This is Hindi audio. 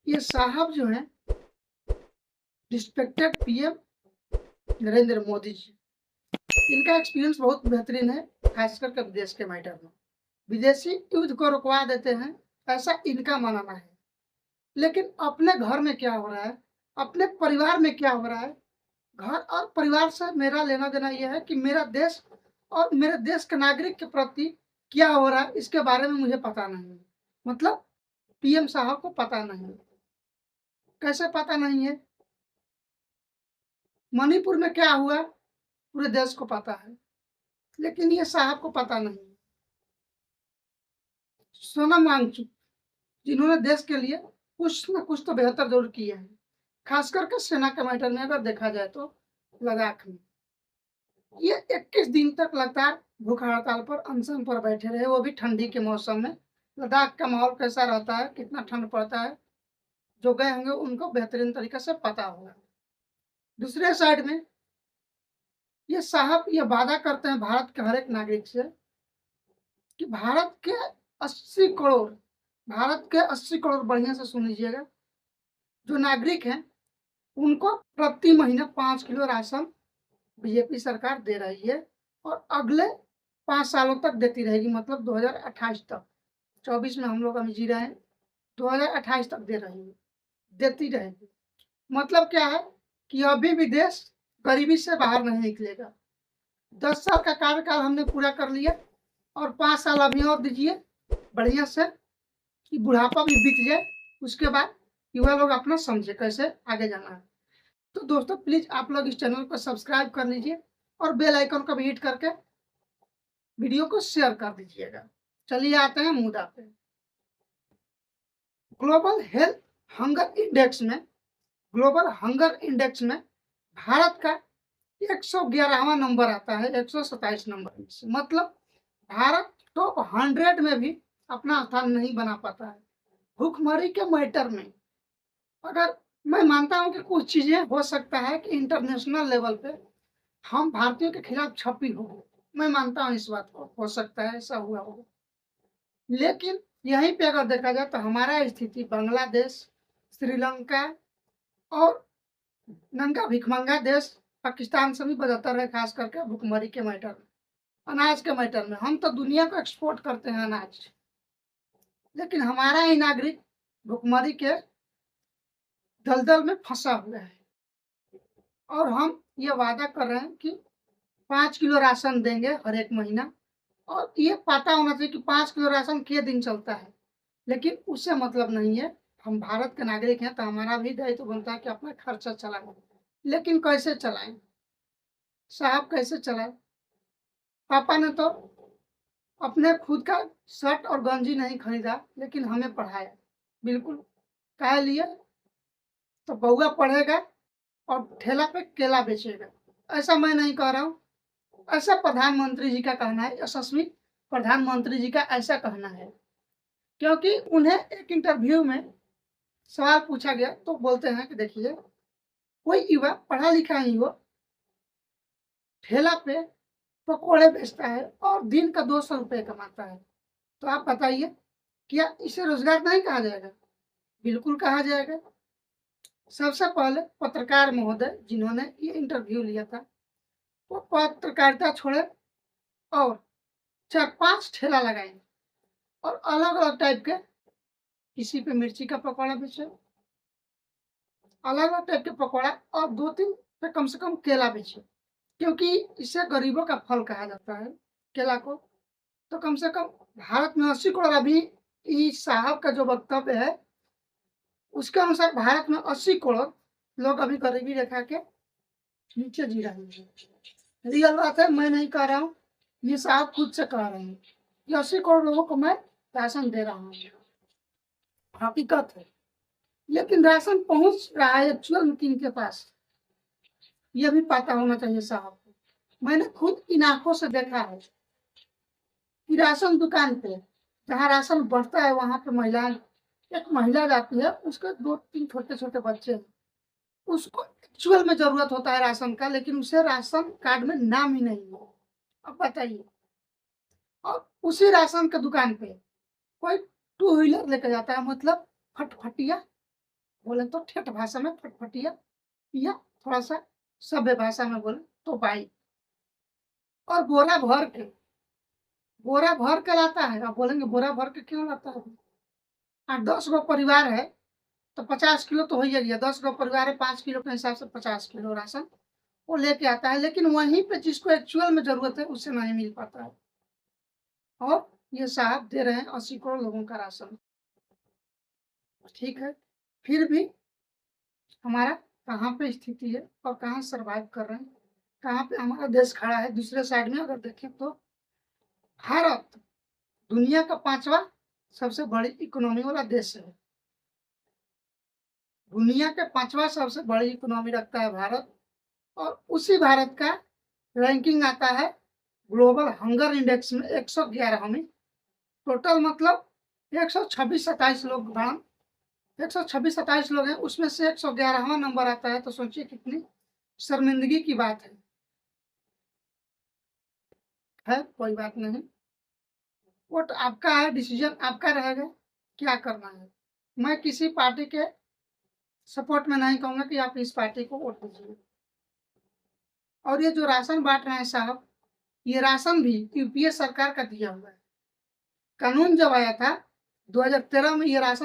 ये साहब जो हैं रिस्पेक्टेड पीएम नरेंद्र मोदी जी, इनका एक्सपीरियंस बहुत बेहतरीन है, खास करके विदेश के मैटर में। विदेशी युद्ध को रुकवा देते हैं, ऐसा इनका मानना है। लेकिन अपने घर में क्या हो रहा है, अपने परिवार में क्या हो रहा है, घर और परिवार से मेरा लेना देना यह है कि मेरा देश और मेरे देश के नागरिक के प्रति क्या हो रहा है, इसके बारे में मुझे पता नहीं है। मतलब पीएम साहब को पता नहीं है। कैसे पता नहीं है? मणिपुर में क्या हुआ पूरे देश को पता है, लेकिन ये साहब को पता नहीं है। सोनम वांगचुक, जिन्होंने देश के लिए कुछ न कुछ तो बेहतर जरूर किया है, खास करके सेना के मैटर में अगर देखा जाए तो लद्दाख में ये 21 दिन तक लगातार भूख हड़ताल पर अनशन पर बैठे रहे, वो भी ठंडी के मौसम में। लद्दाख का माहौल कैसा रहता है, कितना ठंड पड़ता है, जो गए होंगे उनको बेहतरीन तरीके से पता होगा। दूसरे साइड में ये साहब ये वादा करते हैं भारत के हर एक नागरिक से कि भारत के 80 करोड़, भारत के 80 करोड़, बढ़िया से सुन लीजिएगा, जो नागरिक हैं उनको प्रति महीना 5 किलो राशन बीजेपी सरकार दे रही है और अगले 5 सालों तक देती रहेगी। मतलब 2028 तक, 24 में हम लोग अभी जी रहे हैं, 2028 तक दे रही है, देती रहेगी। मतलब क्या है कि अभी भी देश गरीबी से बाहर नहीं निकलेगा। 10 साल का कार्यकाल हमने पूरा कर लिया और 5 साल अभी और दीजिए बढ़िया से, कि बुढ़ापा भी बीत जाए, उसके बाद युवा लोग अपना समझे कैसे आगे जाना है। तो दोस्तों प्लीज आप लोग इस चैनल को सब्सक्राइब कर लीजिए और बेल आइकन को भी हिट करके वीडियो को शेयर कर दीजिएगा। चलिए आते हैं मुद्दा पे। ग्लोबल हेल्थ हंगर इंडेक्स में, ग्लोबल हंगर इंडेक्स में भारत का 111वां नंबर आता है 127 नंबर से। मतलब भारत टॉप 100 में भी अपना स्थान नहीं बना पाता है भूखमरी के मैटर में। अगर मैं मानता हूं कि कुछ चीजें हो सकता है कि इंटरनेशनल लेवल पे हम भारतीयों के खिलाफ छपी हो, मैं मानता हूं इस बात को, हो सकता है ऐसा हुआ हो। लेकिन यहीं पे अगर देखा जाए तो हमारा स्थिति बांग्लादेश, श्रीलंका और नंगा भिखमंगा देश पाकिस्तान से भी बदतर है, खास करके भूखमरी के मैटर में, अनाज के मैटर में। हम तो दुनिया को एक्सपोर्ट करते हैं अनाज, लेकिन हमारा ही नागरिक भूखमरी के दलदल में फंसा हुआ है और हम ये वादा कर रहे हैं कि 5 किलो राशन देंगे हर एक महीना। और ये पता होना चाहिए कि 5 किलो राशन के दिन चलता है, लेकिन उससे मतलब नहीं है। हम भारत के नागरिक हैं तो हमारा भी दायित्व बनता है कि अपना खर्चा चलाएं। लेकिन कैसे चलाएं साहब, कैसे चलाएं? पापा ने तो अपने खुद का शर्ट और गंजी नहीं खरीदा, लेकिन हमें पढ़ाया। बिल्कुल, कह लिए तो बउआ पढ़ेगा और ठेला पे केला बेचेगा, ऐसा मैं नहीं कह रहा हूँ। ऐसा प्रधानमंत्री जी का कहना है, यशस्वी प्रधानमंत्री जी का ऐसा कहना है। क्योंकि उन्हें एक इंटरव्यू में सवाल पूछा गया तो बोलते हैं कि देखिए, कोई युवा पढ़ा लिखा ही हो, ठेला पे पकौड़े बेचता है और दिन का 200 रुपये कमाता है, तो आप बताइए क्या इसे रोजगार नहीं कहा जाएगा? बिल्कुल कहा जाएगा। सबसे पहले पत्रकार महोदय जिन्होंने ये इंटरव्यू लिया था, वो पत्रकारिता छोड़े और 4-5 ठेला लगाए और अलग अलग टाइप के, किसी पे मिर्ची का पकौड़ा बेचे, अलग अलग टाइप के पकौड़ा, और 2-3 पे कम से कम केला बेचे, क्योंकि इसे गरीबों का फल कहा जाता है केला को। तो कम से कम भारत में 80 करोड़, अभी इस साहब का जो वक्तव्य है उसके अनुसार भारत में 80 करोड़ लोग अभी गरीबी रेखा के नीचे जी रहे हैं। रियल बात है, मैं नहीं कह रहा हूँ, ये साहब खुद से कह रहे हैं कि 80 करोड़ लोगों को मैं राशन दे रहा हूँ, हकीकत है। लेकिन राशन पहुंच रहा है एक्चुअल में किन के पास, ये भी पता होना चाहिए साहब को। मैंने खुद इन आंखों से देखा है कि राशन दुकान पे जहाँ राशन बढ़ता है वहां पे महिलाएं, एक महिला जाती है, उसके 2-3 छोटे छोटे बच्चे हैं, उसको एक्चुअल में जरूरत होता है राशन का, लेकिन उसे राशन कार्ड में नाम ही नहीं है। अब बताइए, और उसी राशन के दुकान पे कोई 2 व्हीलर लेकर जाता है, मतलब फटफटिया, बोले तो ठेठ भाषा में फटफटिया, या थोड़ा सा सभ्य भाषा में बोले तो बाई। और बोरा भर के लाता है। आप बोलेंगे बोरा भर के क्यों लाता है? 8-10 गो परिवार है तो 50 किलो तो हो ही गया। 10 गो परिवार है, 5 किलो के हिसाब से 50 किलो राशन वो लेके आता है, लेकिन वहीं पे जिसको एक्चुअल में जरूरत है उसे नहीं मिल पाता है। और ये साहब दे रहे हैं 80 करोड़ लोगों का राशन। ठीक है, फिर भी हमारा कहाँ पे स्थिति है और कहाँ सर्वाइव कर रहे हैं, कहाँ पे हमारा देश खड़ा है। दूसरे साइड में अगर देखें तो भारत दुनिया का 5वां सबसे बड़ी इकोनॉमी वाला देश है। दुनिया के 5वां सबसे बड़ी इकोनॉमी रखता है भारत। और उसी भारत का रैंकिंग आता है ग्लोबल हंगर इंडेक्स में 111 में। टोटल मतलब 126-27 लोग भाण 126-27 लोग हैं, उसमें से 111वां नंबर आता है। तो सोचिए कितनी शर्मिंदगी की बात है। कोई बात नहीं, वोट आपका है, डिसीजन आपका रहेगा क्या करना है। मैं किसी पार्टी के सपोर्ट में नहीं कहूंगा कि आप इस पार्टी को वोट दीजिए। और ये जो राशन बांट रहे हैं साहब, ये राशन भी यूपीए सरकार का दिया हुआ है। कानून जब आया था 2013 में, ये राशन